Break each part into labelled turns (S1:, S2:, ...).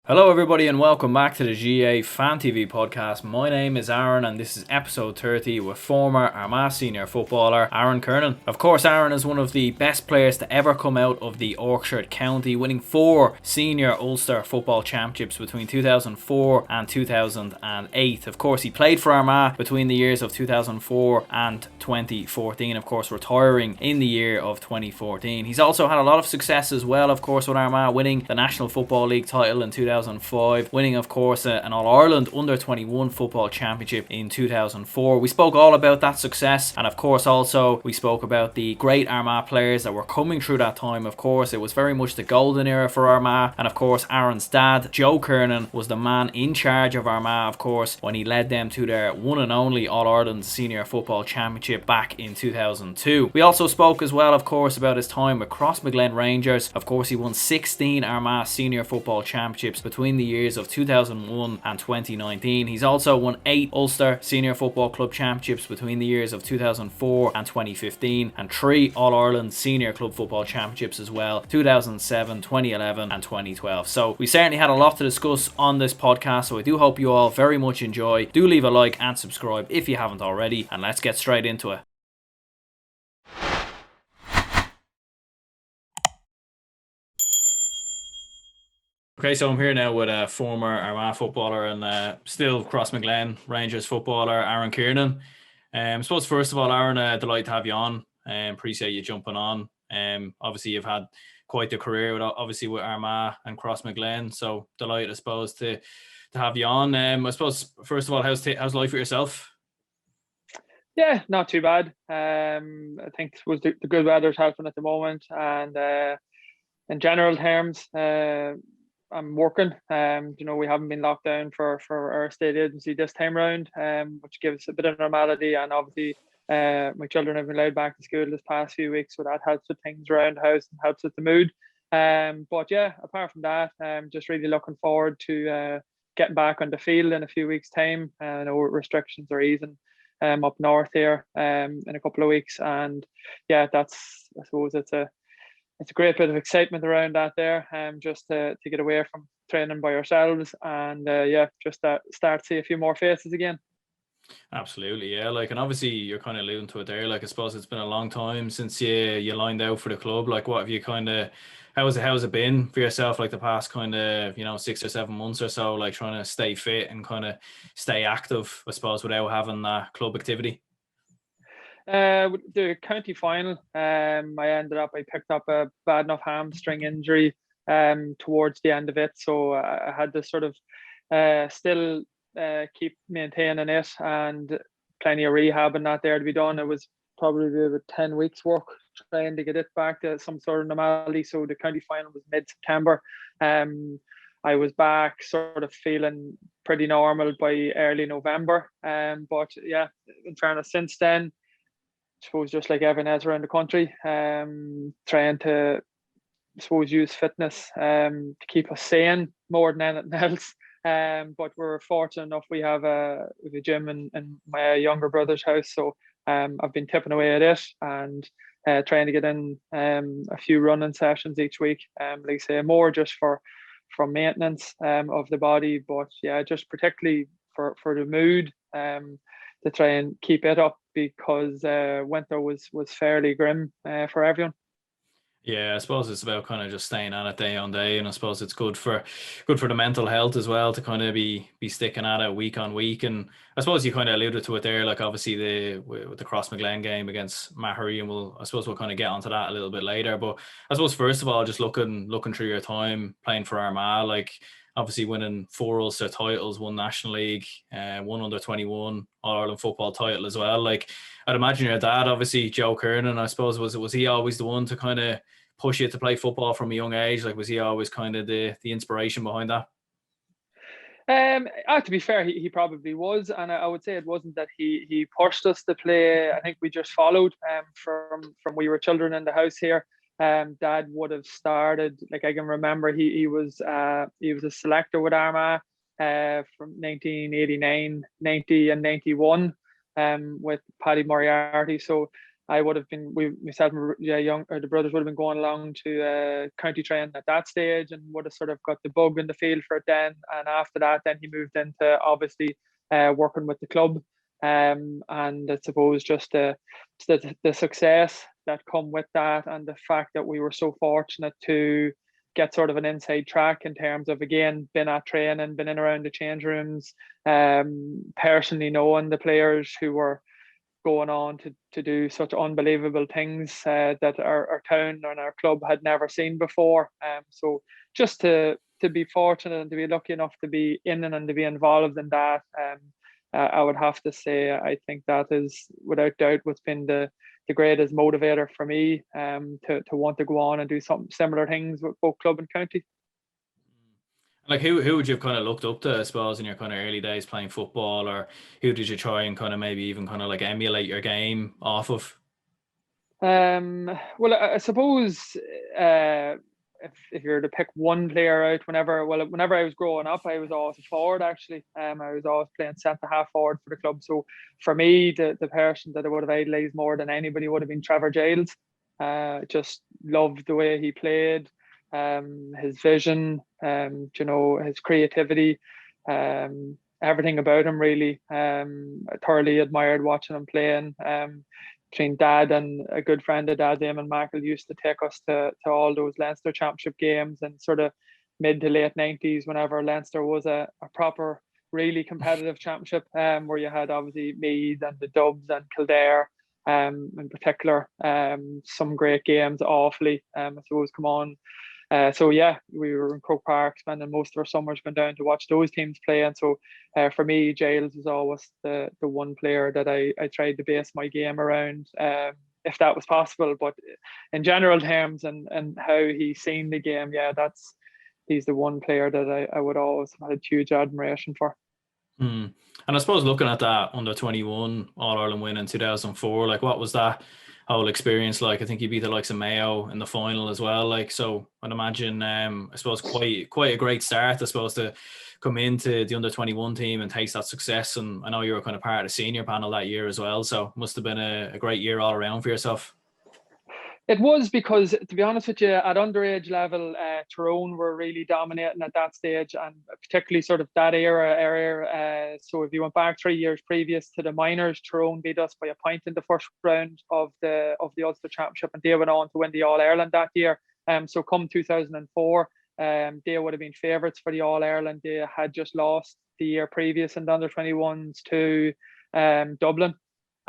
S1: Hello, everybody, and welcome back to the GA Fan TV podcast. My name is Aaron, and this is episode 30 with former Armagh Senior Footballer Aaron Kernan. Of course, Aaron is one of the best players to ever come out of the Orkshire County, winning 4 senior Ulster football championships between 2004 and 2008. Of course, he played for Armagh between the years of 2004 and 2014, of course, retiring in the year of 2014. He's also had a lot of success as well, of course, with Armagh, winning the National Football League title in 2005, winning of course an All Ireland Under-21 football championship in 2004. We spoke all about that success, and of course also we spoke about the great Armagh players that were coming through that time. Of course, it was very much the golden era for Armagh, and of course Aaron's dad, Joe Kernan, was the man in charge of Armagh, of course, when he led them to their one and only All Ireland Senior Football Championship back in 2002. We also spoke as well, of course, about his time with Crossmaglen Rangers. Of course, he won 16 Armagh Senior Football Championships between the years of 2001 and 2019. He's also won 8 Ulster Senior Football Club Championships between the years of 2004 and 2015, and 3 All-Ireland Senior Club Football Championships as well, 2007, 2011 and 2012. So we certainly had a lot to discuss on this podcast, so I do hope you all very much enjoy. Do leave a like and subscribe if you haven't already, and let's get straight into it. Okay, so I'm here now with a former Armagh footballer and still Crossmaglen Rangers footballer, Aaron Kernan. I suppose first of all, Aaron, delighted to have you on. Appreciate you jumping on. Obviously you've had quite the career with Armagh and Crossmaglen, so delighted, I suppose, to have you on. I suppose first of all, how's life with yourself?
S2: Yeah, not too bad. I think the good weather's helping at the moment, and in general terms, I'm working. We haven't been locked down for our state agency this time round, which gives a bit of normality. And obviously, my children have been allowed back to school this past few weeks, so that helps with things around the house and helps with the mood. But yeah, apart from that, I'm just really looking forward to getting back on the field in a few weeks' time. I know restrictions are easing up north here in a couple of weeks, and yeah, I suppose it's a great bit of excitement around that there, just to get away from training by ourselves and just start to see a few more faces again.
S1: Absolutely, yeah. And obviously you're kind of alluding to it there. I suppose it's been a long time since you lined out for the club. What have you how's it been for yourself? The past 6 or 7 months or so, trying to stay fit and kind of stay active, I suppose, without having that club activity.
S2: The county final, I picked up a bad enough hamstring injury towards the end of it, so I had to sort of still keep maintaining it, and plenty of rehab and that there to be done. It was probably about 10 weeks work trying to get it back to some sort of normality. So the county final was mid-September. I was back sort of feeling pretty normal by early November, but yeah, in fairness, since then, I suppose just like everyone else around the country, trying to, I suppose, use fitness to keep us sane more than anything else. But we're fortunate enough we have a gym in my younger brother's house, so I've been tipping away at it and trying to get in a few running sessions each week. Like I say, more just for maintenance of the body, but yeah, just particularly for the mood, to try and keep it up, because winter was fairly grim for everyone.
S1: Yeah, I suppose it's about kind of just staying on it day on day, and I suppose it's good for the mental health as well to kind of be sticking at it week on week. And I suppose you kind of alluded to it there, obviously with the Crossmaglen game against Mahary, and we'll kind of get onto that a little bit later. But I suppose first of all, just looking through your time playing for Armagh, obviously winning 4 Ulster titles, 1 National League, 1 Under-21 All Ireland football title as well. I'd imagine your dad, obviously Joe Kernan, I suppose, was he always the one to kind of push you to play football from a young age? Was he always kind of the inspiration behind that?
S2: To be fair, he probably was, and I would say it wasn't that he pushed us to play. I think we just followed from we were children in the house here. Dad would have started, I can remember he was a selector with Armagh from 1989, 90 and 91 with Paddy Moriarty. So I would have been, myself and the brothers would have been going along to county training at that stage, and would have sort of got the bug in the field for it then. And after that, then he moved into obviously working with the club. And I suppose just the success that come with that, and the fact that we were so fortunate to get sort of an inside track in terms of, again, been at training, been in around the change rooms, personally knowing the players who were going on to do such unbelievable things that our town and our club had never seen before. So just to be fortunate and to be lucky enough to be in and to be involved in that, I would have to say I think that is without doubt what's been the greatest motivator for me, to want to go on and do some similar things with both club and county.
S1: Like who would you have kind of looked up to, I suppose, in your kind of early days playing football, or who did you try and kind of maybe even kind of like emulate your game off of?
S2: Well, I suppose if you're to pick one player out, whenever I was growing up, I was always a forward actually. I was always playing centre half forward for the club. So for me, the person that I would have idolised more than anybody would have been Trevor Giles. Just loved the way he played, his vision, his creativity, everything about him really. I thoroughly admired watching him playing. Between Dad and a good friend of Dad, Damon Mackle, used to take us to all those Leinster Championship games, and sort of mid to late 90s, whenever Leinster was a proper, really competitive championship, where you had obviously Meath and the Dubs and Kildare, in particular, some great games, awfully, I suppose, come on. So yeah, we were in Croke Park, spending most of our summers going down to watch those teams play. And so for me, Giles was always the one player that I tried to base my game around, if that was possible. But in general terms, and how he's seen the game, yeah, he's the one player that I would always have had huge admiration for.
S1: And I suppose looking at that under 21 All Ireland win in 2004, like what was that whole experience like? I think you beat the likes of Mayo in the final as well. Like, so I'd imagine, I suppose quite a great start, I suppose, to come into the under 21 team and taste that success. And I know you were kind of part of the senior panel that year as well. So must have been a great year all around for yourself.
S2: It was, because, to be honest with you, at underage level, Tyrone were really dominating at that stage, and particularly sort of that era. So if you went back 3 years previous to the minors, Tyrone beat us by a point in the first round of the Ulster Championship, and they went on to win the All Ireland that year. So come 2004, they would have been favourites for the All Ireland. They had just lost the year previous in the under 21s to Dublin.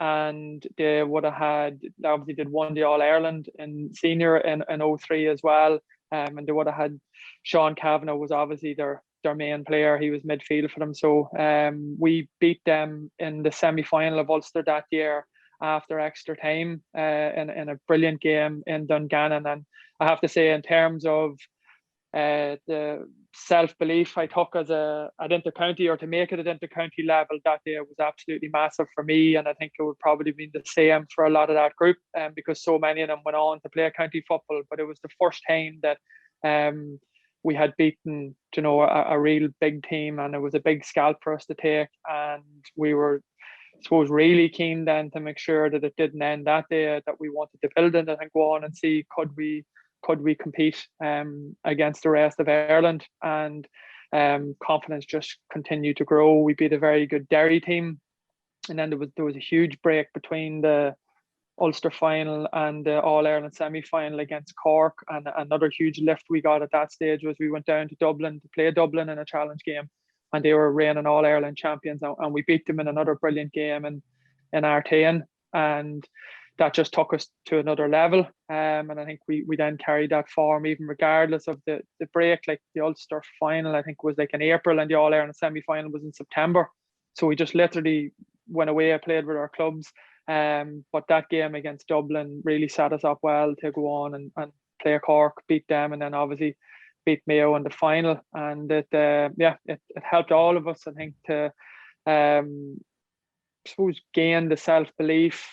S2: And they would have had, obviously they'd won the All Ireland in senior in 03 as well. And they would have had Sean Kavanagh was obviously their main player. He was midfield for them. So we beat them in the semi-final of Ulster that year after extra time, in a brilliant game in Dungannon. And I have to say, in terms of the self-belief I took as at inter-county, or to make it at inter-county level that day, was absolutely massive for me, and I think it would probably be the same for a lot of that group, because so many of them went on to play county football. But it was the first time that we had beaten, a real big team, and it was a big scalp for us to take, and we were, I suppose, really keen then to make sure that it didn't end that day, that we wanted to build it and go on and see could we compete against the rest of Ireland. And confidence just continued to grow. We beat a very good Derry team, and then there was a huge break between the Ulster final and the All Ireland semi-final against Cork. And another huge lift we got at that stage was we went down to Dublin to play Dublin in a challenge game, and they were reigning All Ireland champions, and we beat them in another brilliant game in Artane. And that just took us to another level. And I think we then carried that form even regardless of the break. Like the Ulster final, I think, was like in April, and the All Ireland semi-final was in September. So we just literally went away, played with our clubs. But that game against Dublin really set us up well to go on and play Cork, beat them, and then obviously beat Mayo in the final. And it helped all of us, I think, to I suppose gain the self-belief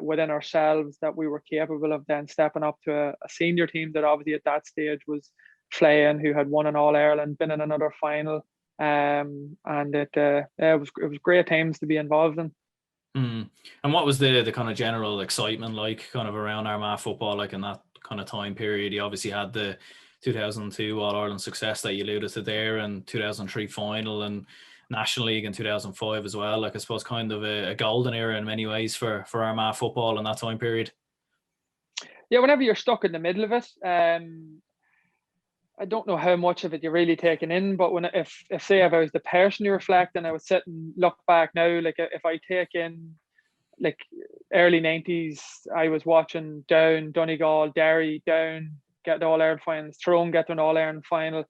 S2: within ourselves that we were capable of then stepping up to a senior team that obviously at that stage was Flein, who had won an All Ireland, been in another final, and it was great times to be involved in.
S1: Mm. And what was the kind of general excitement like kind of around Armagh football, like in that kind of time period? You obviously had the 2002 All Ireland success that you alluded to there, and 2003 final, and National League in 2005 as well. Like I suppose kind of a golden era in many ways for Armagh football in that time period.
S2: Yeah, whenever you're stuck in the middle of it, I don't know how much of it you're really taking in, but if say if I was the person you reflect and I would sit and look back now, like if I take in like early 90s, I was watching Down, Donegal, Derry, Down get the All Ireland finals, Tyrone get to an All Ireland final.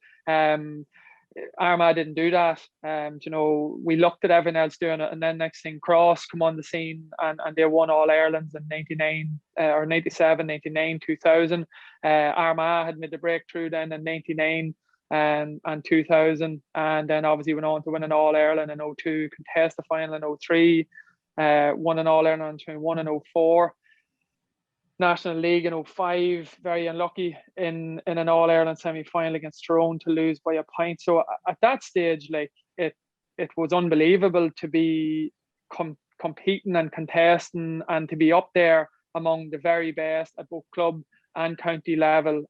S2: Armagh didn't do that. We looked at everyone else doing it, and then next thing, Cross come on the scene, and they won All Irelands in 99 or 97, 99, 2000. Armagh had made the breakthrough then in 99 and 2000, and then obviously went on to win an All Ireland in 02, contest the final in 03, won an All Ireland in 21 and 04. National League in 05, very unlucky in an All Ireland semi final against Tyrone to lose by a point. So at that stage, like it was unbelievable to be competing and contesting and to be up there among the very best at both club and county level.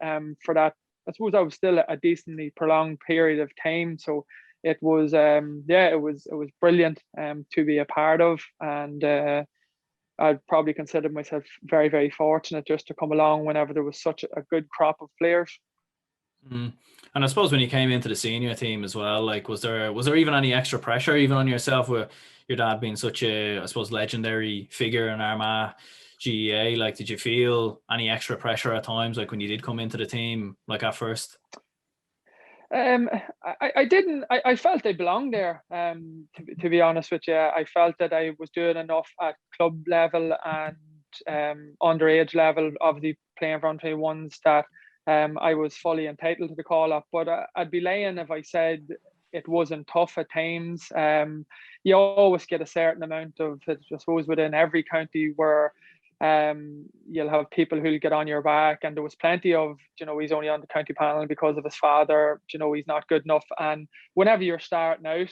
S2: For that, I suppose that was still a decently prolonged period of time. So it was, it was brilliant to be a part of, and I'd probably consider myself very, very fortunate just to come along whenever there was such a good crop of players.
S1: Mm. And I suppose when you came into the senior team as well, like was there even any extra pressure even on yourself with your dad being such a, I suppose, legendary figure in Armagh GEA? Like, did you feel any extra pressure at times, like when you did come into the team, like at first?
S2: I didn't. I felt I belonged there. To be honest with you, I felt that I was doing enough at club level and underage level, obviously playing for under 21s, that I was fully entitled to the call up. But I'd be lying if I said it wasn't tough at times. You always get a certain amount of, I suppose, within every county where you'll have people who'll get on your back, and there was plenty of, he's only on the county panel because of his father, he's not good enough. And whenever you're starting out,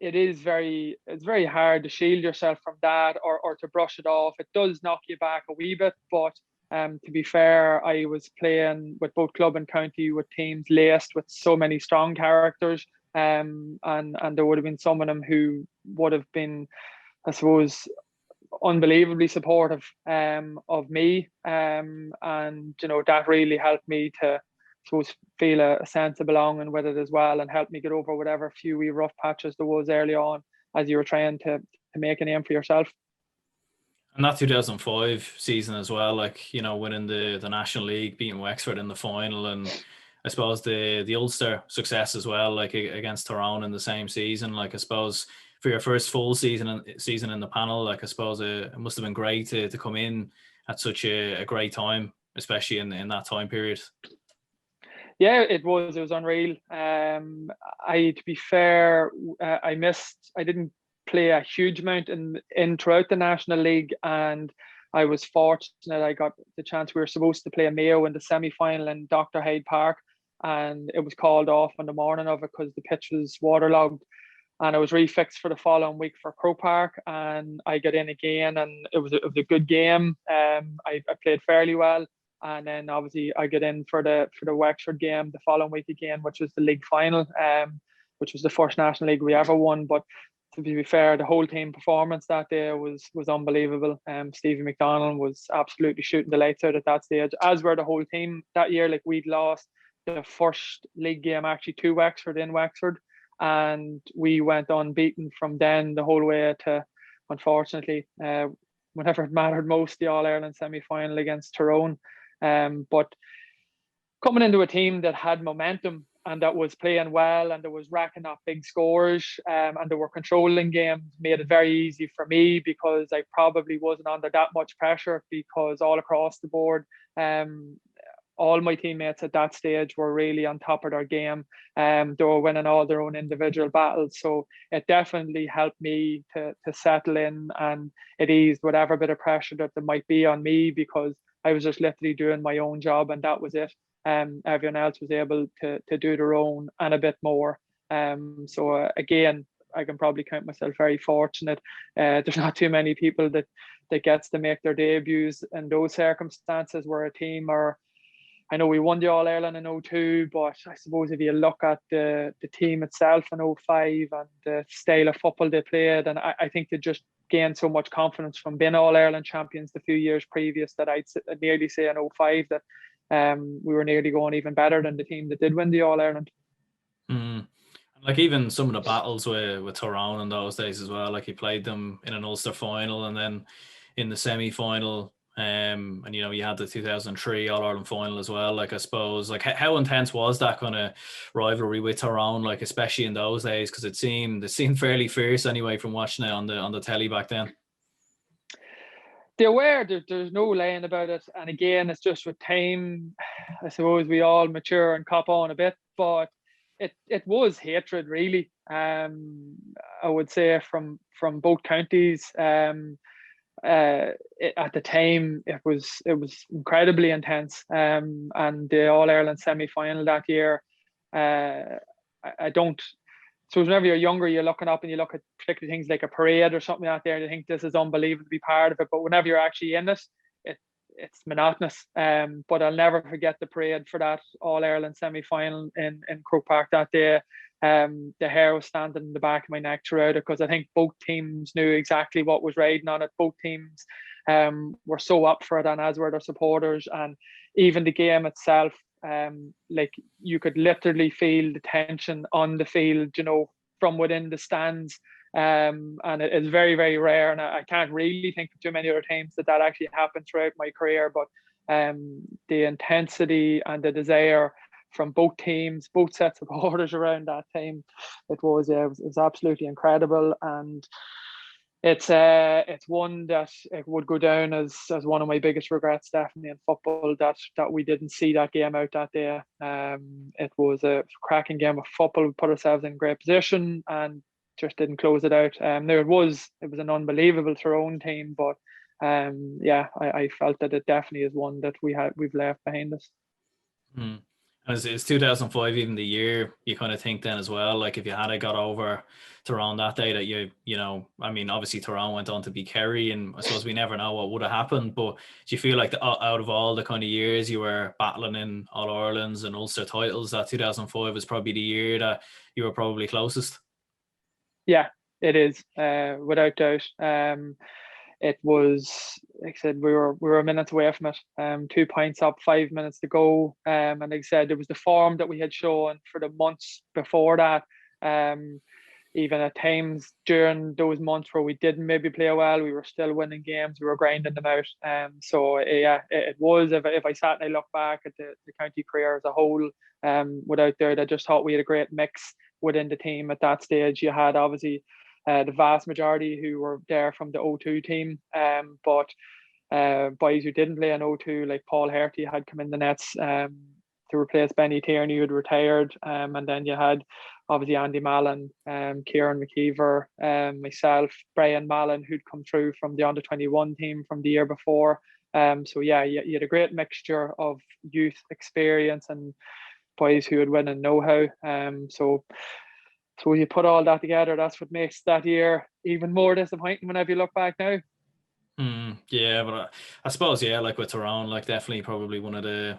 S2: it's very hard to shield yourself from that or to brush it off. It does knock you back a wee bit, but to be fair, I was playing with both club and county with teams laced with so many strong characters, and there would have been some of them who would have been, I suppose, unbelievably supportive of me, and that really helped me to, I suppose, feel a sense of belonging with it as well, and helped me get over whatever few wee rough patches there was early on as you were trying to make a name for yourself.
S1: And that 2005 season as well, like, winning the National League, beating Wexford in the final, and I suppose the Ulster success as well, like against Tyrone in the same season. Like, I suppose for your first full season in the panel, like I suppose it must have been great to come in at such a great time, especially in that time period.
S2: Yeah, it was unreal. To be fair, I didn't play a huge amount in throughout the National League, and I was fortunate I got the chance. We were supposed to play a Mayo in the semi-final in Dr. Hyde Park, and it was called off on the morning of it because the pitch was waterlogged, and I was refixed for the following week for Croke Park, and I got in again, and it was a good game. I played fairly well, and then obviously I got in for the Wexford game the following week again, which was the league final, which was the first National League we ever won. But to be fair, the whole team performance that day was unbelievable. Stevie McDonald was absolutely shooting the lights out at that stage, as were the whole team that year. Like, we'd lost the first league game actually to Wexford in Wexford, and we went unbeaten from then the whole way to, unfortunately, whenever it mattered most, the All Ireland semi-final against Tyrone. But coming into a team that had momentum and that was playing well and that was racking up big scores, and they were controlling games, made it very easy for me because I probably wasn't under that much pressure, because all across the board, all my teammates at that stage were really on top of their game. They were winning all their own individual battles. So it definitely helped me to settle in, and it eased whatever bit of pressure that there might be on me, because I was just literally doing my own job, and that was it. Everyone else was able to do their own and a bit more. So again, I can probably count myself very fortunate. There's not too many people that gets to make their debuts in those circumstances where a team are. I know we won the All Ireland in 02, but I suppose if you look at the team itself in 05 and the style of football they played, and I think they just gained so much confidence from being All Ireland champions the few years previous that I'd nearly say in 05 that we were nearly going even better than the team that did win the All Ireland.
S1: Like even some of the battles with Tyrone in those days as well, like he played them in an Ulster final and then in the semi-final. And you had the 2003 All Ireland final as well. Like I suppose, like how intense was that kind of rivalry with Tyrone? Like especially in those days, because it seemed fairly fierce anyway from watching it on the telly back then.
S2: They're aware there's no laying about it, and again, it's just with time. I suppose we all mature and cop on a bit, but it was hatred really. I would say from both counties. At the time it was incredibly intense, and the All Ireland semi-final that year, I don't. So whenever you're younger, you're looking up and you look at particular things like a parade or something out there, and you think this is unbelievable to be part of it. But whenever you're actually in it, it's monotonous. But I'll never forget the parade for that All Ireland semi-final in Croke Park that day. The hair was standing in the back of my neck throughout it, because I think both teams knew exactly what was riding on it. Both teams were so up for it, and as were their supporters. And even the game itself, like you could literally feel the tension on the field, from within the stands. And it is very, very rare, and I can't really think of too many other times that actually happened throughout my career. But the intensity and the desire from both teams, both sets of supporters around that time, it was absolutely incredible. And it's one that it would go down as one of my biggest regrets, definitely, in football, that we didn't see that game out that day. It was a cracking game of football. We put ourselves in great position and just didn't close it out. It was an unbelievable Tyrone team, but I felt that it definitely is one that we've left behind us.
S1: Is 2005 even the year you kind of think then as well, like if you had got over Tyrone that day, that obviously Tyrone went on to be Kerry, and I suppose we never know what would have happened, but do you feel like out of all the kind of years you were battling in All Irelands and Ulster titles, that 2005 was probably the year that you were probably closest?
S2: Yeah, it is, without doubt. It was, like I said, we were minutes away from it. 2 points up, 5 minutes to go. And like I said, it was the form that we had shown for the months before that. Even at times during those months where we didn't maybe play well, we were still winning games. We were grinding them out. It was. If I sat and I look back at the county career as a whole, without doubt, I just thought we had a great mix within the team at that stage. You had obviously the vast majority who were there from the 02 team, but boys who didn't play in 02, like Paul Herty, had come in the nets to replace Benny Tierney, who had retired, and then you had obviously Andy Mallon, Kieran McKeever, myself, Brian Mallon, who'd come through from the under-21 team from the year before. You had a great mixture of youth experience and boys who had win and know-how. So you put all that together, that's what makes that year even more disappointing whenever you look back now.
S1: Yeah, but I suppose, like with Tyrone, like definitely probably one of the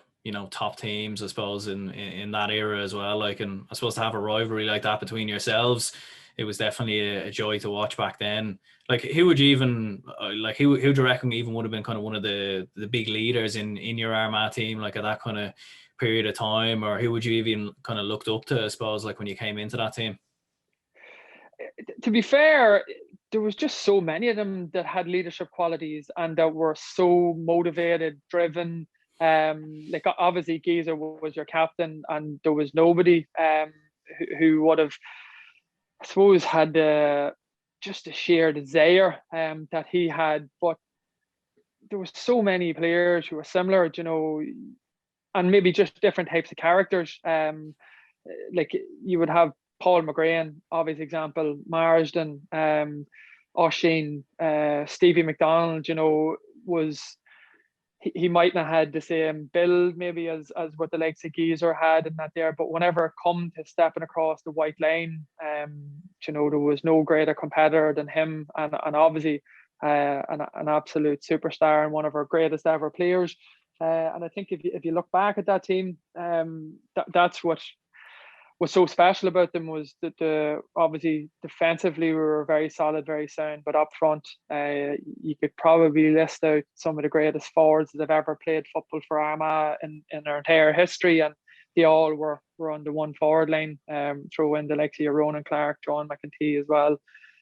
S1: top teams, I suppose, in that era as well. Like, and I suppose to have a rivalry like that between yourselves, it was definitely a joy to watch back then. Like, who would you even who do you reckon even would have been kind of one of the big leaders in your Armagh team, like at that kind of period of time, or who would you even kind of looked up to, I suppose, like when you came into that team?
S2: To be fair, there was just so many of them that had leadership qualities and that were so motivated, driven. Like obviously Geezer was your captain, and there was nobody who would have, I suppose, had just a sheer desire that he had. But there was so many players who were similar, and maybe just different types of characters. Like you would have Paul McGrain, obvious example, Marsden, Oisin, Stevie McDonald, he might not have had the same build maybe as what the likes of Geezer had and that there, but whenever it come to stepping across the white line, there was no greater competitor than him, and obviously an absolute superstar and one of our greatest ever players. And I think if you look back at that team, that's what was so special about them, was that obviously defensively we were very solid, very sound, but up front, you could probably list out some of the greatest forwards that have ever played football for Armagh in our entire history, and they all were on the one forward line. Throw in the likes of Ronan Clark, John McEntee as well.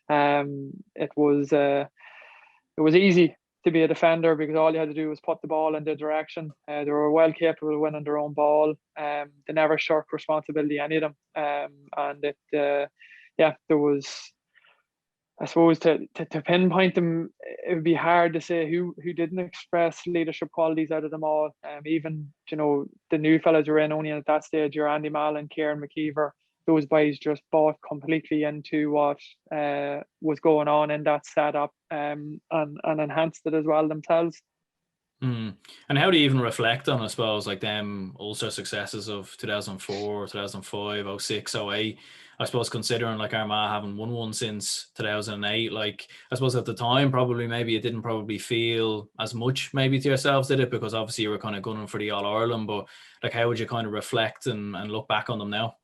S2: It was easy to be a defender because all you had to do was put the ball in their direction. They were well capable of winning their own ball. They never shirked responsibility, any of them. And there was, I suppose, to pinpoint them, it would be hard to say who didn't express leadership qualities out of them all. Even, the new fellas were in only at that stage, your Andy Mallon, Kieran McKeever, those boys just bought completely into what was going on in that setup, and enhanced it as well themselves.
S1: And how do you even reflect on, I suppose, like them Ulster successes of 2004, 2005, 06, 08? I suppose considering like Armagh haven't won one since 2008, like I suppose at the time probably maybe it didn't probably feel as much maybe to yourselves, did it? Because obviously you were kind of gunning for the All Ireland, but like how would you kind of reflect and look back on them now?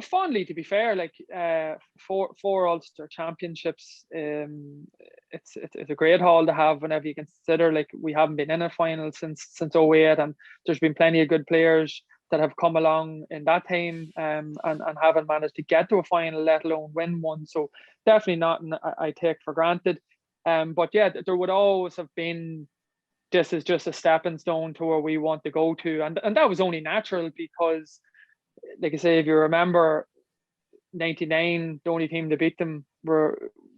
S2: Fondly, to be fair, like four Ulster championships, it's a great haul to have whenever you consider like we haven't been in a final since 08, and there's been plenty of good players that have come along in that time, and haven't managed to get to a final, let alone win one. So definitely not I take for granted. But yeah, there would always have been, this is just a stepping stone to where we want to go to, and that was only natural because, like I say, if you remember 99, the only team to beat them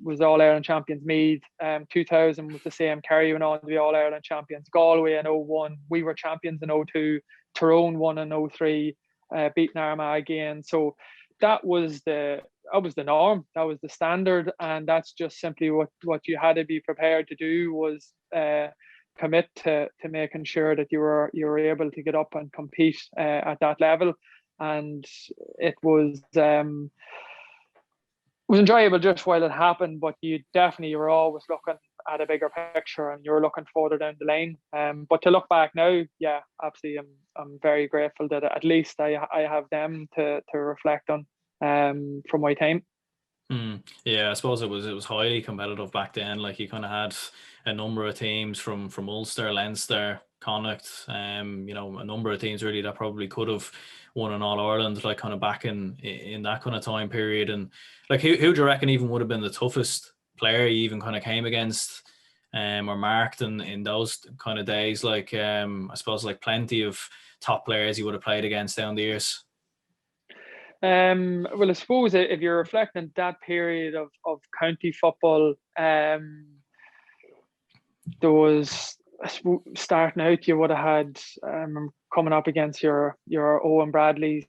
S2: was All Ireland champions Meath. 2000 was the same. Kerry went on to be All Ireland champions. Galway in 01, we were champions in 02. Tyrone won in 03, beating Armagh again. So that was the norm. That was the standard, and that's just simply what you had to be prepared to do, was commit to making sure that you were able to get up and compete at that level. And it was enjoyable just while it happened, but you were always looking at a bigger picture and you're looking further down the line. But to look back now, yeah, absolutely, I'm very grateful that at least I have them to reflect on from my time.
S1: Yeah, I suppose it was highly competitive back then. Like you kind of had a number of teams from Ulster, Leinster, Connacht, a number of teams really that probably could have won an All Ireland, like kind of back in that kind of time period. And like who do you reckon even would have been the toughest player you even kind of came against, or marked in those kind of days? Like I suppose like plenty of top players you would have played against down the years.
S2: Well, I suppose if you're reflecting that period of county football, there was, starting out, you would have had coming up against your Owen Bradley's,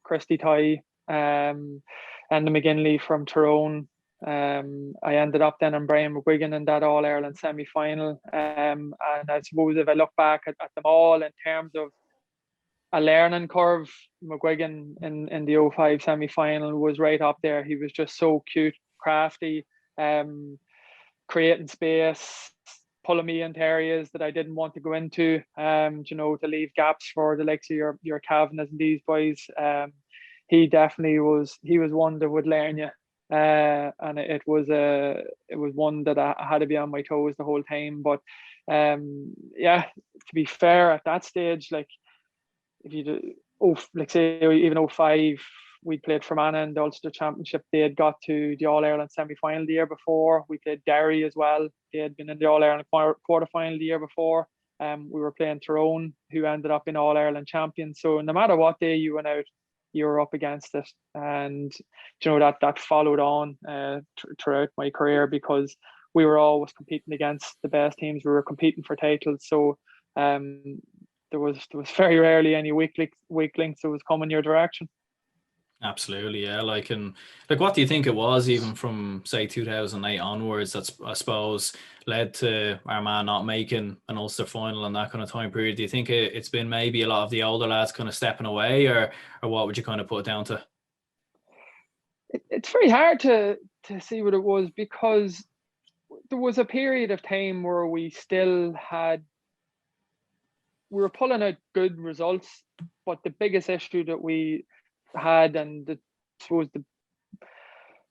S2: Christy Toy, and the McGinley from Tyrone. I ended up then on Brian McGuigan in that All Ireland semi-final, and I suppose if I look back at them all in terms of a learning curve, McGuigan in the 05 semi-final was right up there. He was just so cute, crafty, creating space, pulling me into areas that I didn't want to go into, to leave gaps for the likes of your Kavanaghs and these boys. He definitely was one that would learn you. And it was one that I had to be on my toes the whole time. But to be fair, at that stage, like if you do, like say even 05, we played Fermanagh in the Ulster Championship. They had got to the All Ireland semi-final the year before. We played Derry as well. They had been in the All Ireland quarter-final the year before. We were playing Tyrone, who ended up in All Ireland champions. So no matter what day you went out, you were up against it. And that followed on throughout my career, because we were always competing against the best teams. We were competing for titles. So there was very rarely any weak links that was coming your direction.
S1: Absolutely, yeah. Like what do you think it was even from say 2008 onwards that's, I suppose, led to Armagh not making an Ulster final in that kind of time period? Do you think it's been maybe a lot of the older lads kind of stepping away, or what would you kind of put it down to?
S2: It's very hard to see what it was, because there was a period of time where we were pulling out good results, but the biggest issue that we had, and I suppose the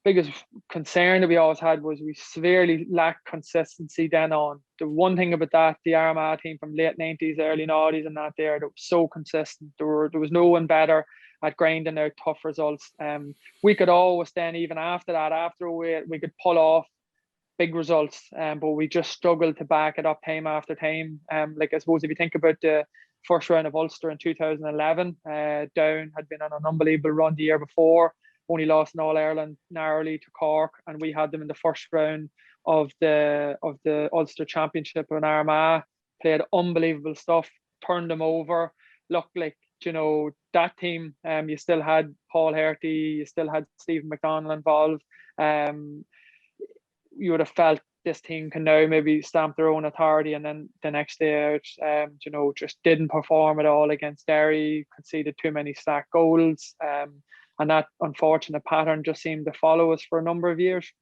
S2: biggest concern that we always had, was we severely lacked consistency then on. The one thing about that, the Armagh team from late 90s, early 90s and that there was so consistent. There was no one better at grinding out tough results. We could always then, even after that, after we could pull off big results, but we just struggled to back it up time after time. Like, I suppose if you think about the first round of Ulster in 2011, Down had been on an unbelievable run the year before, only lost in All Ireland narrowly to Cork, and we had them in the first round of the Ulster Championship in Armagh. Played unbelievable stuff, turned them over. Looked like, that team. You still had Paul Herty, you still had Stephen McDonnell involved. You would have felt this team can now maybe stamp their own authority, and then the next day out, just didn't perform at all against Derry, conceded too many slack goals, and that unfortunate pattern just seemed to follow us for a number of years.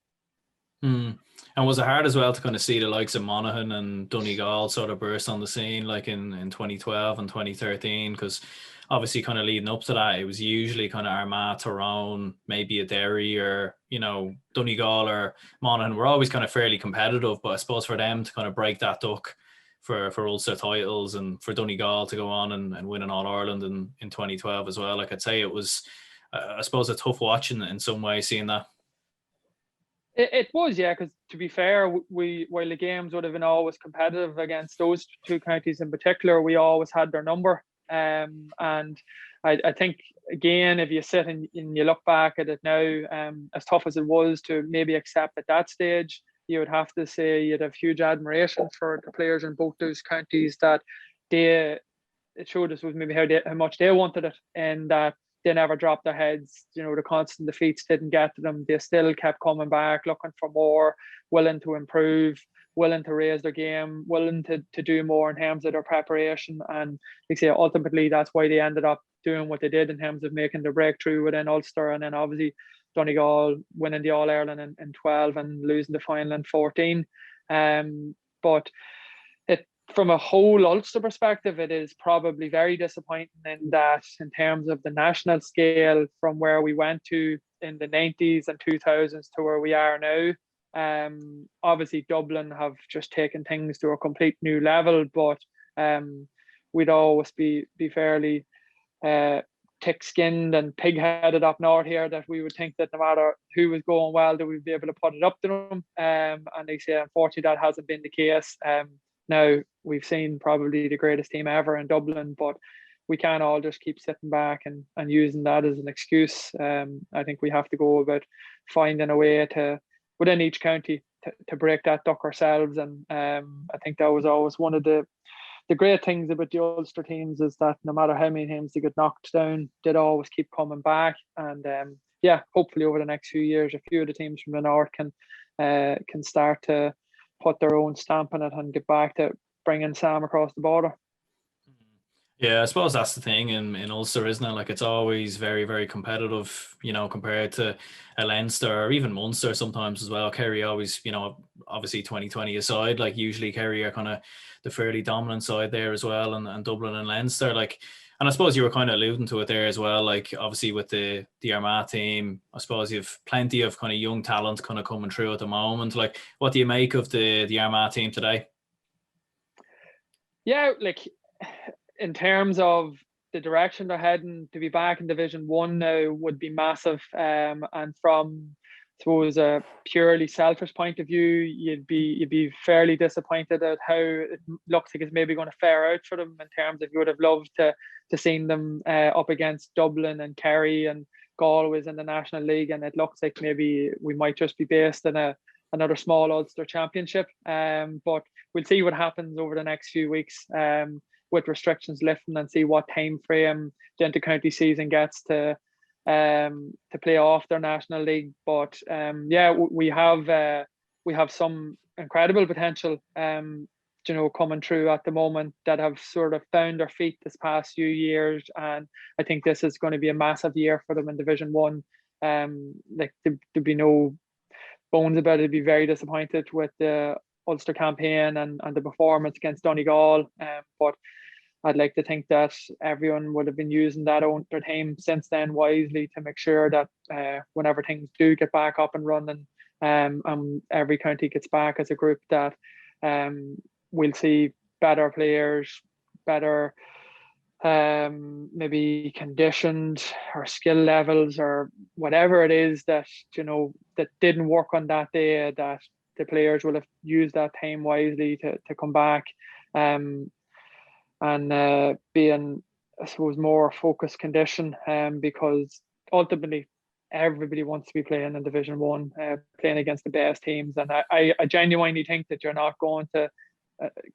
S1: And was it hard as well to kind of see the likes of Monaghan and Donegal sort of burst on the scene, like in 2012 and 2013? Because obviously kind of leading up to that, it was usually kind of Armagh, Tyrone, maybe a Derry, or, Donegal or Monaghan were always kind of fairly competitive. But I suppose for them to kind of break that duck for Ulster titles, and for Donegal to go on and win an All Ireland in 2012 as well, like, I'd say it was, I suppose, a tough watch in some way, seeing that.
S2: It was, yeah, because to be fair, while the games would have been always competitive against those two counties in particular, we always had their number. And I think, again, if you sit and you look back at it now, as tough as it was to maybe accept at that stage, you would have to say you'd have huge admiration for the players in both those counties, that it showed us was maybe how much they wanted it, and that they never dropped their heads. The constant defeats didn't get to them. They still kept coming back, looking for more, willing to improve, willing to raise their game, willing to do more in terms of their preparation. And like I say, ultimately, that's why they ended up doing what they did in terms of making the breakthrough within Ulster, and then obviously Donegal winning the All Ireland in 12 and losing the final in 14. But from a whole Ulster perspective, it is probably very disappointing in that, in terms of the national scale, from where we went to in the 90s and 2000s to where we are now. Obviously, Dublin have just taken things to a complete new level, but we'd always be fairly thick-skinned and pig-headed up north here, that we would think that no matter who was going well, that we'd be able to put it up to them. And they say, unfortunately, that hasn't been the case. Now, we've seen probably the greatest team ever in Dublin, but we can't all just keep sitting back and using that as an excuse. I think we have to go about finding a way to, within each county, to break that duck ourselves. And I think that was always one of the great things about the Ulster teams, is that no matter how many times they get knocked down, they'd always keep coming back. And hopefully over the next few years, a few of the teams from the north can start to put their own stamp on it and get back to bringing Sam across the border.
S1: Yeah, I suppose that's the thing in Ulster, isn't it? Like, it's always very, very competitive, compared to a Leinster or even Munster sometimes as well. Kerry always, obviously 2020 aside, like, usually Kerry are kind of the fairly dominant side there as well, and Dublin and Leinster. Like, and I suppose you were kind of alluding to it there as well. Like, obviously with the Armagh team, I suppose you've plenty of kind of young talent kind of coming through at the moment. Like, what do you make of the Armagh team today?
S2: Yeah, like, in terms of the direction they're heading, to be back in Division 1 now would be massive. And from, I suppose, a purely selfish point of view, you'd be fairly disappointed at how it looks like it's maybe going to fare out for them, in terms of you would have loved to seen them up against Dublin and Kerry and Galway's in the National League, and it looks like maybe we might just be based in another small Ulster Championship. But we'll see what happens over the next few weeks, with restrictions lifting, and see what time frame the inter-county season gets to play off their National League. But we have some incredible potential coming through at the moment, that have sort of found their feet this past few years, and I think this is going to be a massive year for them in Division 1. like there'd be no bones about it. I'd be very disappointed with the Ulster campaign and the performance against Donegal. But I'd like to think that everyone would have been using that their time since then wisely to make sure that whenever things do get back up and running, and every county gets back as a group, that we'll see better players, better maybe conditioned or skill levels or whatever it is that that didn't work on that day, that the players will have used that time wisely to come back and be in, I suppose, more focused condition, because ultimately everybody wants to be playing in Division 1, playing against the best teams, and I genuinely think that you're not going to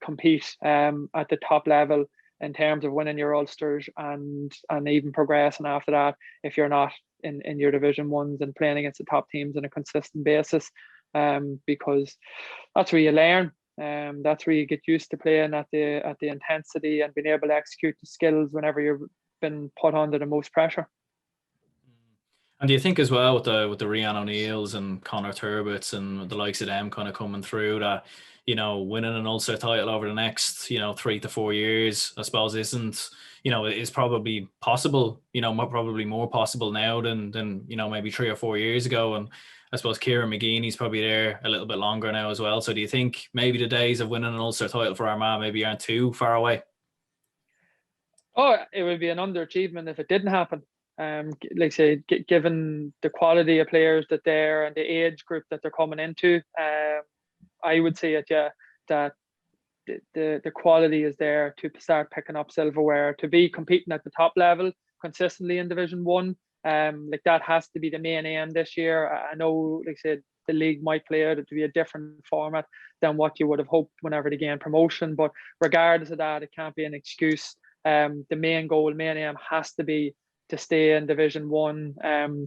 S2: compete at the top level in terms of winning your Ulsters and even progressing after that if you're not in your Division 1s and playing against the top teams on a consistent basis, because that's where you learn. That's where you get used to playing at the intensity and being able to execute the skills whenever you've been put under the most pressure.
S1: And do you think as well with the Rian O'Neills and Conor Turbotts and the likes of them kind of coming through, that winning an Ulster title over the next 3 to 4 years, I suppose, isn't is probably possible, probably more possible now than maybe 3 or 4 years ago. And I suppose Kieran McGeeney's probably there a little bit longer now as well. So do you think maybe the days of winning an Ulster title for Armagh maybe aren't too far away?
S2: Oh, it would be an underachievement if it didn't happen. Like I say, given the quality of players that they're and the age group that they're coming into, I would say that the quality is there to start picking up silverware, to be competing at the top level consistently in Division 1. Like that has to be the main aim this year. I know, like I said, the league might play out to be a different format than what you would have hoped whenever they gain promotion, but regardless of that, it can't be an excuse. The main goal, main aim has to be to stay in Division 1,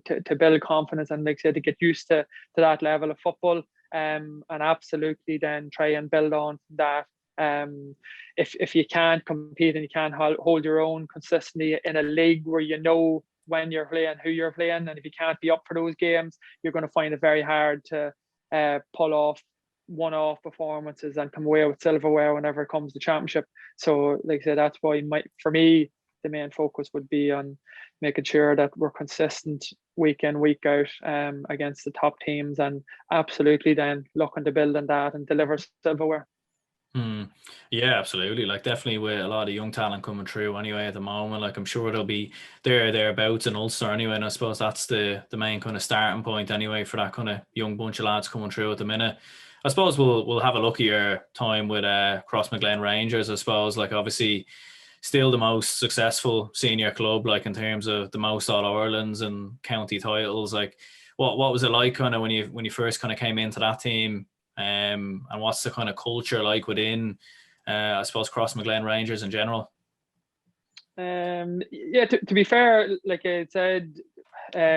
S2: to build confidence and, like I said, to get used to that level of football, and absolutely then try and build on that. If you can't compete and you can't hold your own consistently in a league where when you're playing, who you're playing, and if you can't be up for those games, you're going to find it very hard to pull off one-off performances and come away with silverware whenever it comes to championship. So, like I said, that's why for me, the main focus would be on making sure that we're consistent week in, week out, against the top teams, and absolutely then looking to build on that and deliver silverware.
S1: Yeah, absolutely. Like definitely with a lot of young talent coming through anyway at the moment. Like I'm sure they'll be thereabouts in Ulster anyway, and I suppose that's the main kind of starting point anyway for that kind of young bunch of lads coming through at the minute. I suppose we'll have a look at your time with Crossmaglen Rangers. I suppose, like, obviously still the most successful senior club, like in terms of the most All Irelands and county titles. Like what was it like kind of when you first kind of came into that team? And what's the kind of culture like within I suppose Crossmaglen Rangers in general?
S2: Yeah, to be fair, like I said,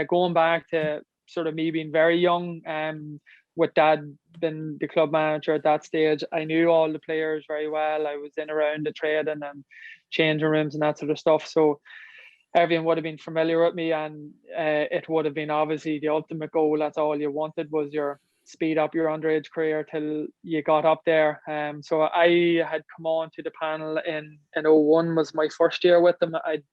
S2: going back to sort of me being very young, with Dad being the club manager at that stage, I knew all the players very well. I was in around the trading and changing rooms and that sort of stuff, so everyone would have been familiar with me, and it would have been obviously the ultimate goal. That's all you wanted, was your speed up your underage career till you got up there. So I had come on to the panel in 01, was my first year with them. I'd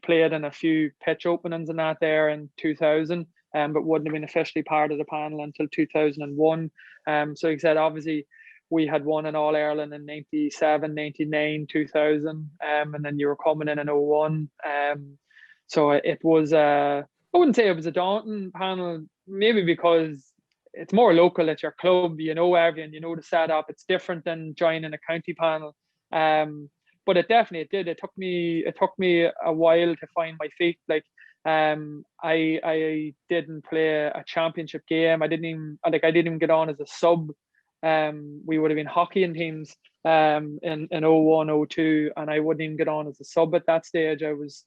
S2: played in a few pitch openings and that there in 2000, but wouldn't have been officially part of the panel until 2001. So he said, obviously we had won an All Ireland in 97, 99, 2000, and then you were coming in 01. So it was, I wouldn't say it was a daunting panel, maybe because it's more local at your club, everyone, the setup. It's different than joining a county panel. But it definitely did. It took me a while to find my feet. I didn't play a championship game. I didn't even get on as a sub. We would have been hockeying teams in 01, 02, and I wouldn't even get on as a sub at that stage. I was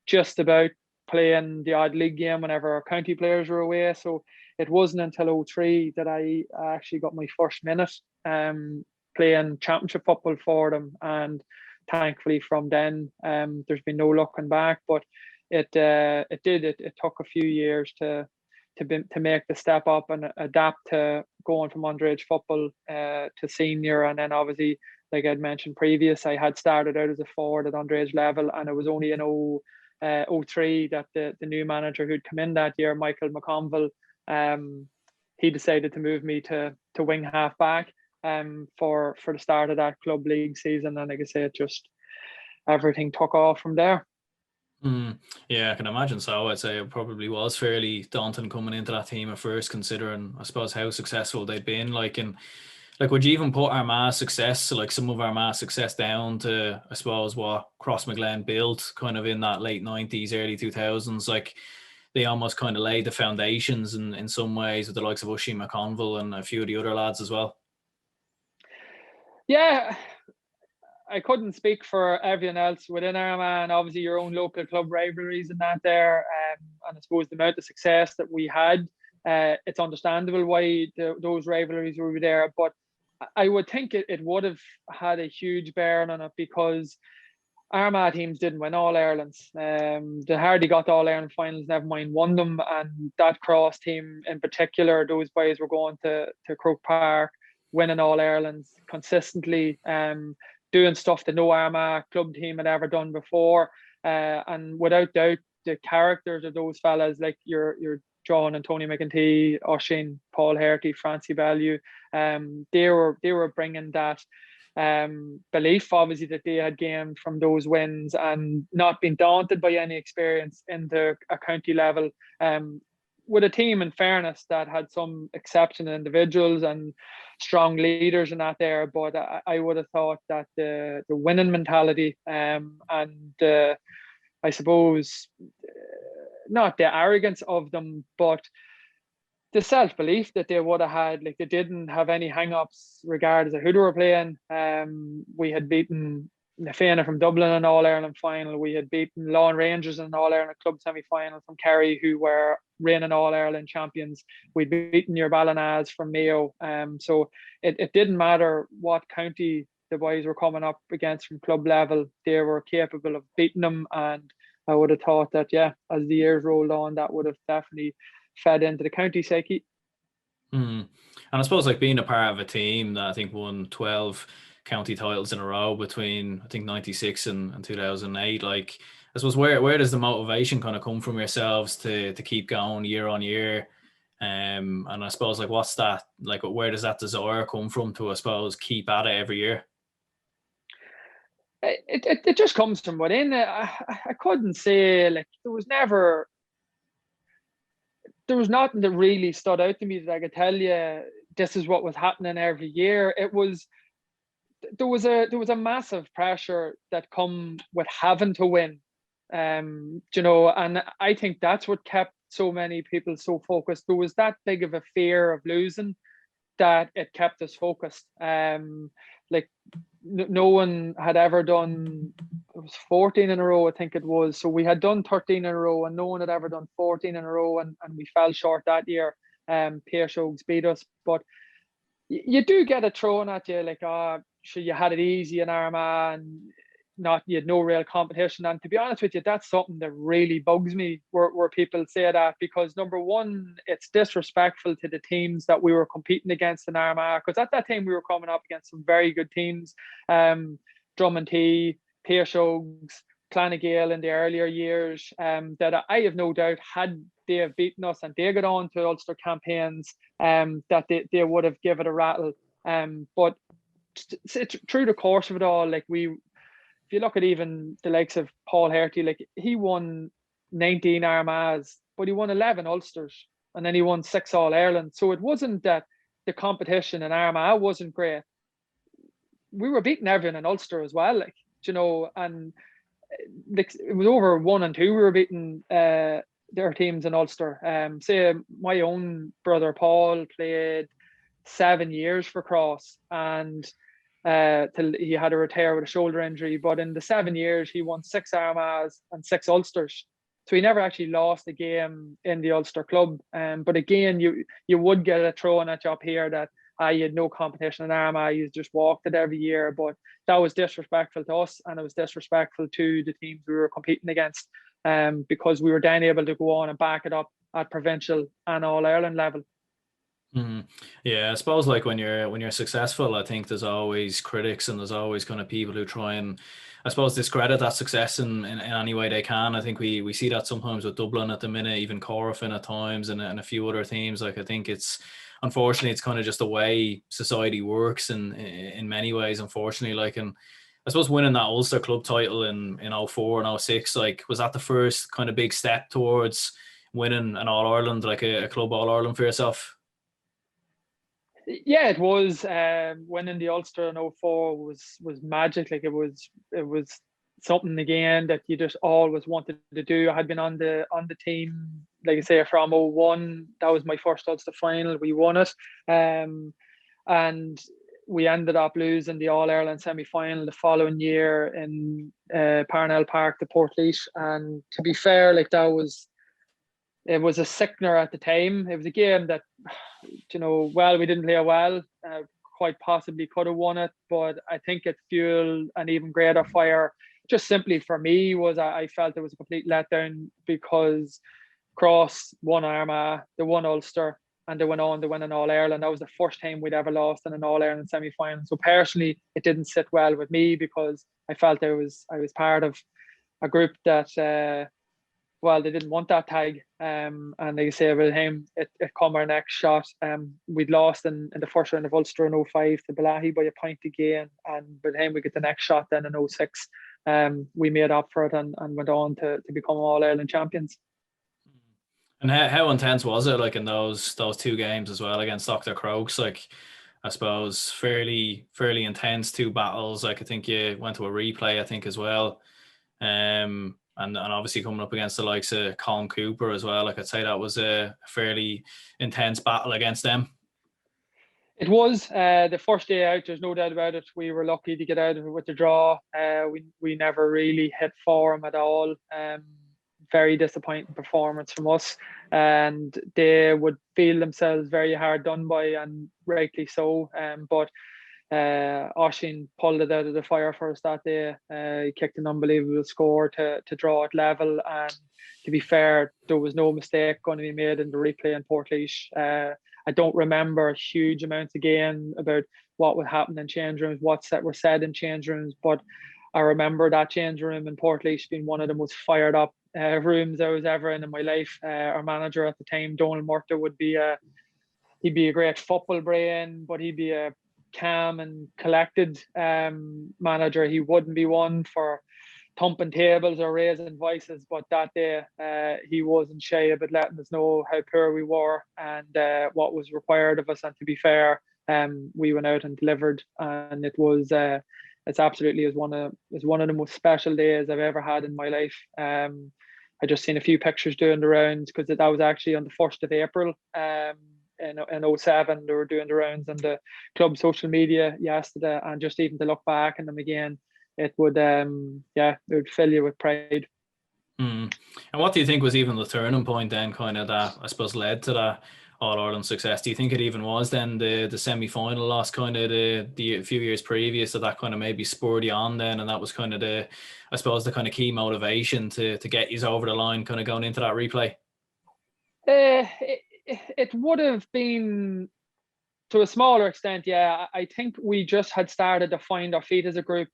S2: just about playing the odd league game whenever our county players were away. So it wasn't until 03 that I actually got my first minute playing championship football for them, and thankfully from then there's been no looking back. But it took a few years to make the step up and adapt to going from underage football to senior. And then obviously, like I'd mentioned previous, I had started out as a forward at underage level, and it was only in 03 that the new manager who'd come in that year, Michael McConville, he decided to move me to wing half back for the start of that club league season. And like I say, it just everything took off from there.
S1: Yeah, I can imagine so. I'd say it probably was fairly daunting coming into that team at first, considering, I suppose, how successful they'd been. Like, would you even put Armagh's success, like some of Armagh's success, down to, I suppose, what Crossmaglen built kind of in that late 90s, early 2000s? Like, they almost kind of laid the foundations in some ways with the likes of Ushie McConville and a few of the other lads as well.
S2: Yeah, I couldn't speak for everyone else within Armagh, and obviously your own local club rivalries and that there. And I suppose the amount of success that we had, it's understandable why those rivalries were there. But I would think it would have had a huge bearing on it, because Armagh teams didn't win All Irelands. They hardly got the All Ireland finals, never mind won them. And that Cross team in particular, those boys were going to Croke Park, winning All Irelands consistently, doing stuff that no Armagh club team had ever done before. And without doubt, the characters of those fellas, like your John and Tony McEntee, Oisin, Paul Herty, Francie Bellew, they were bringing that belief, obviously, that they had gained from those wins, and not being daunted by any experience in the county level, with a team, in fairness, that had some exceptional individuals and strong leaders in that there. But I would have thought that the winning mentality, and I suppose not the arrogance of them, but the self-belief that they would have had, like they didn't have any hang-ups regardless of who they were playing. We had beaten Nafana from Dublin in an All-Ireland final. We had beaten Lawn Rangers in an All-Ireland club semi-final from Kerry, who were reigning All-Ireland champions. We'd beaten your Ballinaz from Mayo. So it didn't matter what county the boys were coming up against from club level. They were capable of beating them. And I would have thought that, yeah, as the years rolled on, that would have definitely fed into the county psyche.
S1: And I suppose, like, being a part of a team that I think won 12 county titles in a row between, I think, 96 and 2008, like, I suppose, where does the motivation kind of come from yourselves to keep going year on year? And I suppose, like, what's that, like, where does that desire come from to, I suppose, keep at it every year?
S2: It just comes from within. I couldn't say, like, there was nothing that really stood out to me that I could tell you this is what was happening every year. There was a massive pressure that come with having to win, and I think that's what kept so many people so focused. There was that big of a fear of losing that it kept us focused. Like, no one had ever done, it was 14 in a row, I think it was. So we had done 13 in a row, and no one had ever done 14 in a row, and we fell short that year. Pearshogues beat us, but you do get it thrown at you, like, sure, you had it easy in Armagh, and you had no real competition. And to be honest with you, that's something that really bugs me, where people say that, because number one, it's disrespectful to the teams that we were competing against in Armagh, because at that time we were coming up against some very good teams, Drummondtee, Pearshogues, Clanagale in the earlier years, that I have no doubt, had they have beaten us and they got on to Ulster campaigns, that they would have given it a rattle. But through the course of it all, like, if you look at even the likes of Paul Herty, like, he won 19 Armaghs, but he won 11 Ulsters, and then he won 6 All Ireland. So it wasn't that the competition in Armagh wasn't great. We were beating everyone in Ulster as well, like, and like, it was over 1 and 2. We were beating their teams in Ulster. Say my own brother Paul played 7 years for Cross, and till he had to retire with a shoulder injury. But in the 7 years, he won 6 Armaghs and 6 Ulsters. So he never actually lost a game in the Ulster club. But again, you would get a thrown at you up here that you had no competition in Armagh, you just walked it every year. But that was disrespectful to us, and it was disrespectful to the teams we were competing against. because we were then able to go on and back it up at provincial and All Ireland level.
S1: Mm. Yeah, I suppose like when you're successful, I think there's always critics and there's always kind of people who try and, I suppose, discredit that success in any way they can. I think we see that sometimes with Dublin at the minute, even Corofin at times, and a few other teams. Like I think it's, unfortunately, it's kind of just the way society works in many ways, unfortunately. Like, and I suppose winning that Ulster club title in 04 and 06, like, was that the first kind of big step towards winning an All Ireland, like a club All Ireland for yourself?
S2: Yeah, it was. Winning the Ulster in 04 was magic. Like it was something again that you just always wanted to do. I had been on the team, like I say, from 01. That was my first Ulster final. We won it. And we ended up losing the All Ireland semi final the following year in Parnell Park to Portlaoise. And to be fair, like it was a sickener at the time. It was a game that, well, we didn't play well. Quite possibly could have won it, but I think it fueled an even greater fire. Just simply for me, was I felt it was a complete letdown because Cross won Armagh, they won Ulster, and they went on to win an All Ireland. That was the first time we'd ever lost in an All Ireland semi final. So personally, it didn't sit well with me because I felt I was part of a group that. Well, they didn't want that tag. And they say with him, it come our next shot. We'd lost in the first round of Ulster in 05 to Balahi by a point again. And with him, we get the next shot then in 06. We made up for it and went on to become All Ireland champions.
S1: And how intense was it, like in those two games as well against Dr. Crokes? Like, I suppose fairly intense two battles. Like I think you went to a replay, I think, as well. And obviously coming up against the likes of Colin Cooper as well. Like I'd say that was a fairly intense battle against them.
S2: It was the first day out. There's no doubt about it. We were lucky to get out of it with the draw. We never really hit form at all. Very disappointing performance from us, and they would feel themselves very hard done by, and rightly so. But Oshin pulled it out of the fire for us that day. He kicked an unbelievable score to draw it level, and to be fair, there was no mistake going to be made in the replay in Portlaoise. I don't remember huge amounts again about what would happen in change rooms, were said in change rooms, but I remember that change room in Portlaoise being one of the most fired up rooms I was ever in my life. Our manager at the time, Donald Murta, he'd be a great football brain, but he'd be a calm and collected manager. He wouldn't be one for thumping tables or raising voices, but that day he wasn't shy about letting us know how poor we were and what was required of us. And to be fair, we went out and delivered, and it's absolutely is one of the most special days I've ever had in my life. I just seen a few pictures doing the rounds because that was actually on the 1st of April. In 07, they were doing the rounds on the club social media yesterday, and just even to look back on them again, it would fill you with pride.
S1: And what do you think was even the turning point then, kind of that I suppose led to that All Ireland success? Do you think it even was then the semi final loss, kind of the few years previous, that kind of maybe spurred you on then, and that was kind of the kind of key motivation to get you over the line, kind of going into that replay?
S2: It would have been to a smaller extent, yeah. I think we just had started to find our feet as a group.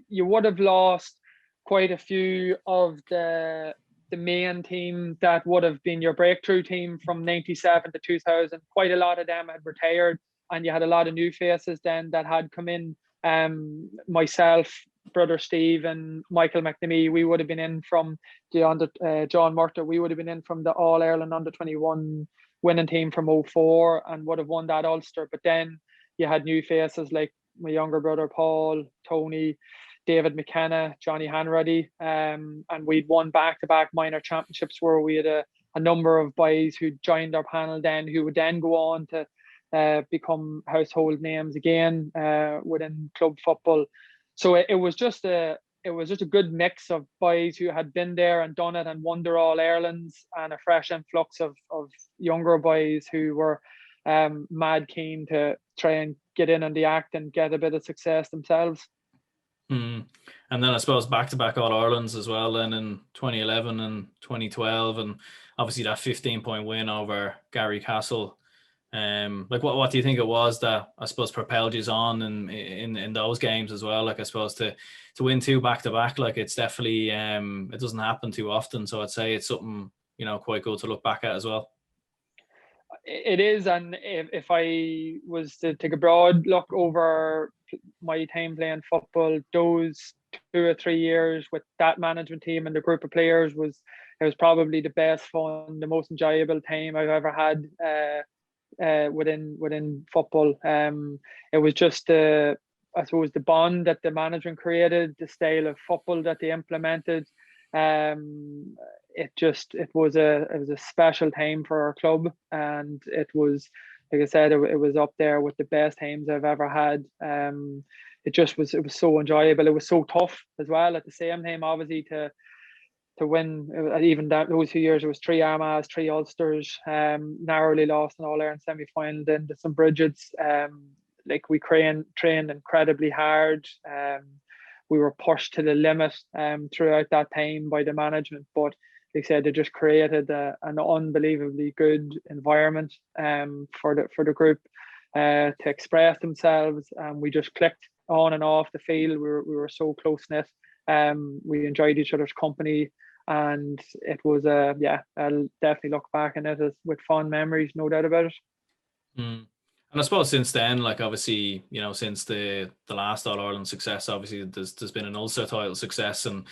S2: You would have lost quite a few of the main team that would have been your breakthrough team from 97 to 2000. Quite a lot of them had retired, and you had a lot of new faces then that had come in. Myself, brother Steve, and Michael McNamee, we would have been in from John Murta. We would have been in from the All Ireland under-21 winning team from 04 and would have won that Ulster. But then you had new faces like my younger brother Paul, Tony, David McKenna, Johnny Hanratty, and we'd won back-to-back minor championships where we had a number of boys who joined our panel then, who would then go on to become household names again within club football. So it was just a good mix of boys who had been there and done it and won their All Irelands, and a fresh influx of younger boys who were mad keen to try and get in on the act and get a bit of success themselves.
S1: Mm. And then I suppose back-to-back All Irelands as well, then in 2011 and 2012, and obviously that 15-point win over Gary Castle. Like what do you think it was that I suppose propelled you on in those games as well? Like I suppose to win two back-to-back, like it's definitely it doesn't happen too often. So I'd say it's something, quite good to look back at as well.
S2: It is, and if I was to take a broad look over my time playing football, those 2 or 3 years with that management team and the group of players was probably the best fun, the most enjoyable time I've ever had within football. It was just I suppose the bond that the management created, the style of football that they implemented. It was a special time for our club, and it was, like I said, it was up there with the best times I've ever had. It was so enjoyable. It was so tough as well at the same time, obviously, to win. Even those 2 years, it was 3 Armaghs, 3 Ulsters, narrowly lost an All Ireland semi-final, then to St. Bridget's. Like we trained incredibly hard. We were pushed to the limit throughout that time by the management, but like I said, they just created an unbelievably good environment for the group to express themselves. We just clicked on and off the field. We were so close knit. We enjoyed each other's company, and it was I'll definitely look back on it with fond memories, no doubt about it.
S1: Mm. And I suppose since then, like obviously, since the last All Ireland success, obviously there's been an Ulster title success and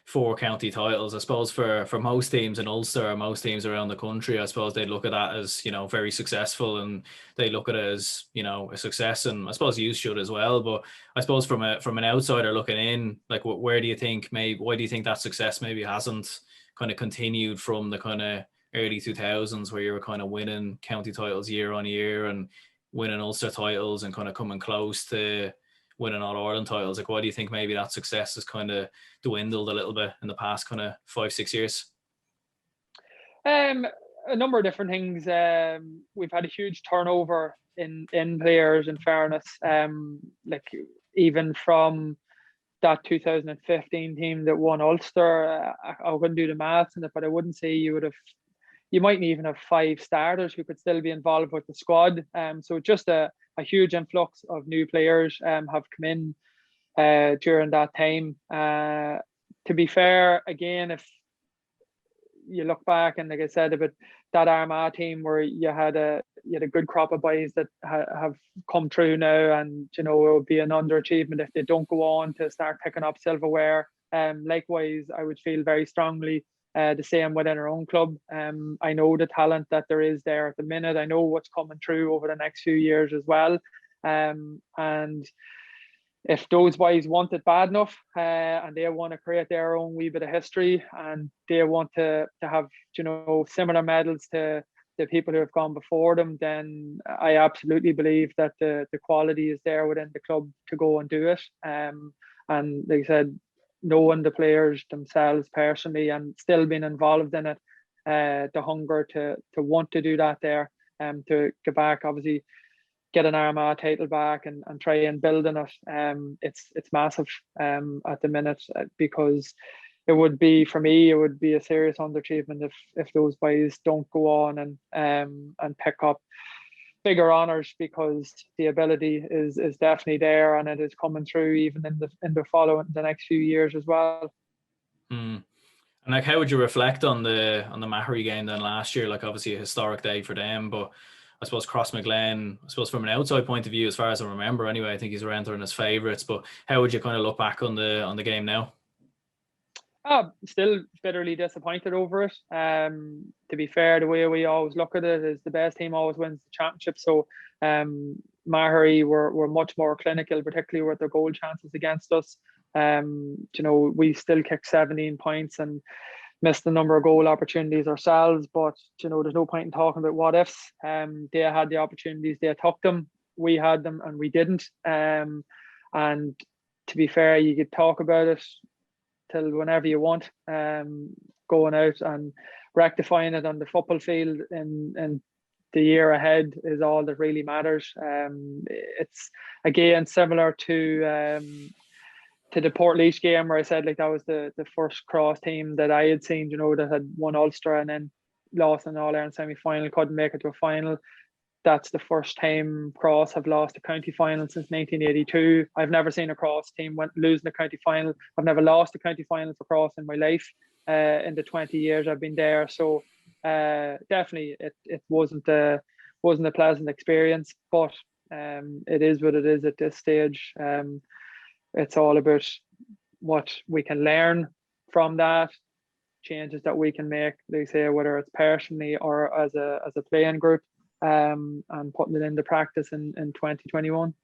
S1: 4 county titles. I suppose for most teams in Ulster or most teams around the country, I suppose they look at that as very successful, and they look at it as a success, and I suppose you should as well. But I suppose from an outsider looking in, like where do you think why do you think that success maybe hasn't kind of continued from the kind of early 2000s where you were kind of winning county titles year on year and winning Ulster titles and kind of coming close to winning All Ireland titles? Like, why do you think maybe that success has kind of dwindled a little bit in the past kind of 5-6 years?
S2: A number of different things. We've had a huge turnover in players, in fairness. Like even from that 2015 team that won Ulster, I wouldn't do the maths in it, but I wouldn't say you mightn't even have 5 starters who could still be involved with the squad. So just a huge influx of new players have come in during that time. To be fair, again, if you look back and like I said about that Armagh team where you had a good crop of boys that have come through now, and it would be an underachievement if they don't go on to start picking up silverware. Likewise, I would feel very strongly the same within our own club. I know the talent that there is there at the minute. I know what's coming through over the next few years as well. And if those boys want it bad enough and they want to create their own wee bit of history, and they want to have similar medals to the people who have gone before them, then I absolutely believe that the quality is there within the club to go and do it. And like I said, knowing the players themselves personally and still being involved in it, the hunger to want to do that there, to get back, obviously get an Armagh title back and try and build on it. It's massive at the minute, because it would be, for me, it would be a serious underachievement if those boys don't go on and pick up bigger honours, because the ability is definitely there, and it is coming through even in the next few years as well.
S1: And like, how would you reflect on the Mahary game then last year? Like, obviously a historic day for them, but I suppose Crossmaglen, I suppose from an outside point of view, as far as I remember anyway, I think he's around there in his favourites. But how would you kind of look back on the game now?
S2: Still bitterly disappointed over it. To be fair, the way we always look at it is the best team always wins the championship. So Mahary were much more clinical, particularly with their goal chances against us. We still kicked 17 points and missed a number of goal opportunities ourselves. But there's no point in talking about what ifs. They had the opportunities, they took them. We had them and we didn't. And to be fair, you could talk about it till whenever you want, going out and rectifying it on the football field in the year ahead is all that really matters. It's again similar to to the Portlaoise game where I said like that was the first Cross team that I had seen, that had won Ulster and then lost an All Ireland semi-final, couldn't make it to a final. That's the first time Cross have lost a county final since 1982. I've never seen a Cross team losing a county final. I've never lost a county final for Cross in my life in the 20 years I've been there. So definitely it wasn't a pleasant experience, but it is what it is at this stage. It's all about what we can learn from that, changes that we can make, they say, whether it's personally or as a playing group, and putting it into practice in 2021.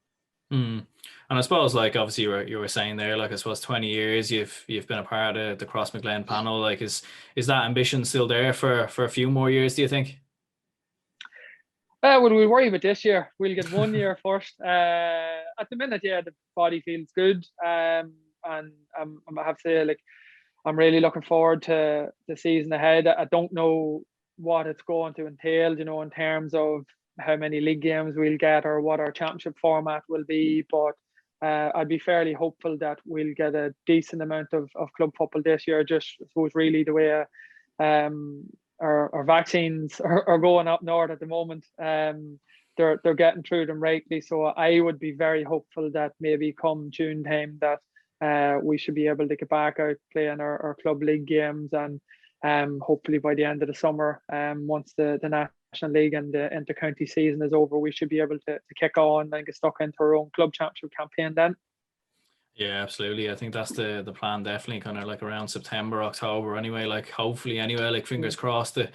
S1: And I suppose, like, obviously you were saying there, like, I suppose 20 years you've been a part of the Crossmaglen panel. Like, is that ambition still there for a few more years, do you think?
S2: Well, we'll worry about this year. We'll get 1 year first. At the minute, yeah, the body feels good. And I have to say, like, I'm really looking forward to the season ahead. I don't know what it's going to entail, in terms of how many league games we'll get or what our championship format will be. But I'd be fairly hopeful that we'll get a decent amount of club football this year. Just, I suppose, really the way our vaccines are going up north at the moment. They're getting through them rightly. So I would be very hopeful that maybe come June time that we should be able to get back out playing our club league games, and hopefully by the end of the summer, once the National League and the inter-county season is over, we should be able to kick on and get stuck into our own club championship campaign then.
S1: Yeah, absolutely. I think that's the plan, definitely, kind of like around September, October anyway, like hopefully anyway, like fingers crossed that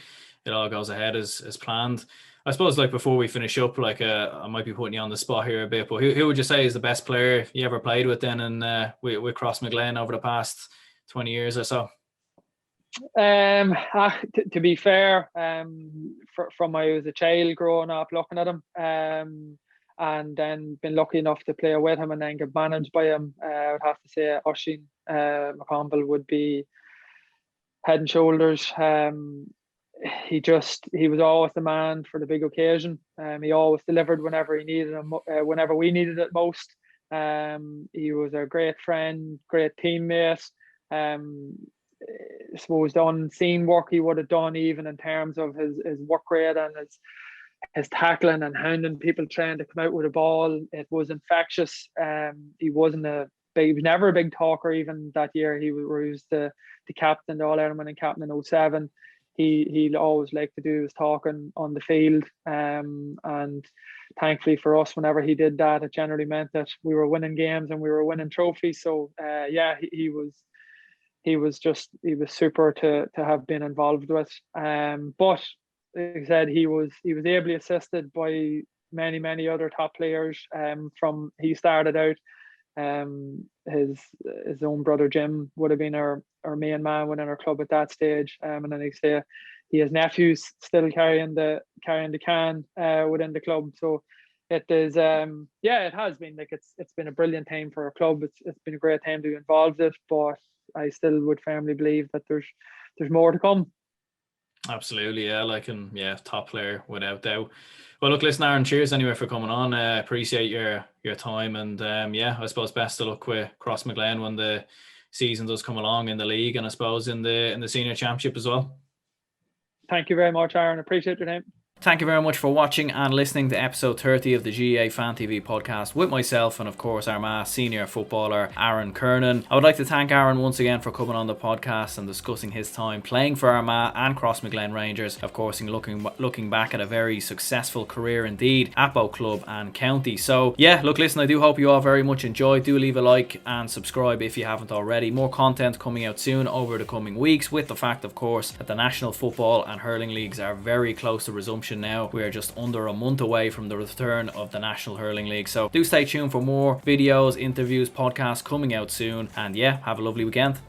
S1: it all goes ahead as planned. I suppose, like, before we finish up, like, I might be putting you on the spot here a bit, but who would you say is the best player you ever played with then and with Crossmaglen over the past 20 years or so?
S2: To be fair, from I was a child growing up looking at him, and then been lucky enough to play with him and then get managed by him, I would have to say Oisín McConville would be head and shoulders. He was always the man for the big occasion. He always delivered whenever he needed him, whenever we needed it most. He was a great friend, great teammate. I suppose the unseen work he would have done, even in terms of his work rate and his tackling and hounding people trying to come out with a ball, it was infectious. He was never a big talker. Even that year he was the captain, the All Ireland winning captain in 2007. He always liked to do his talking on the field, and thankfully for us, whenever he did that, it generally meant that we were winning games and we were winning trophies. So he was super to have been involved with. But like I said, he was ably assisted by many other top players. From he started out, his own brother Jim would have been our main man within our club at that stage. And then he has nephews still carrying the can within the club. So it is it has been like it's been a brilliant time for our club. It's been a great time to be involved in it, but I still would firmly believe that there's more to come.
S1: Absolutely, yeah, top player without doubt. Well, look, listen, Aaron, cheers anyway for coming on. Appreciate your time, and I suppose best of luck with Crossmaglen when the season does come along in the league, and I suppose in the senior championship as well.
S2: Thank you very much, Aaron. Appreciate your time.
S1: Thank you very much for watching and listening to episode 30 of the GAA Fan TV podcast with myself and, of course, Armagh Senior Footballer Aaron Kernan. I would like to thank Aaron once again for coming on the podcast and discussing his time playing for Armagh and Crossmaglen Rangers, of course, in looking back at a very successful career indeed at both club and county. So, yeah, look, listen, I do hope you all very much enjoyed. Do leave a like and subscribe if you haven't already. More content coming out soon over the coming weeks, with the fact, of course, that the National Football and Hurling Leagues are very close to resumption now. We are just under a month away from the return of the National Hurling League, so do stay tuned for more videos, interviews, podcasts coming out soon, and yeah, have a lovely weekend.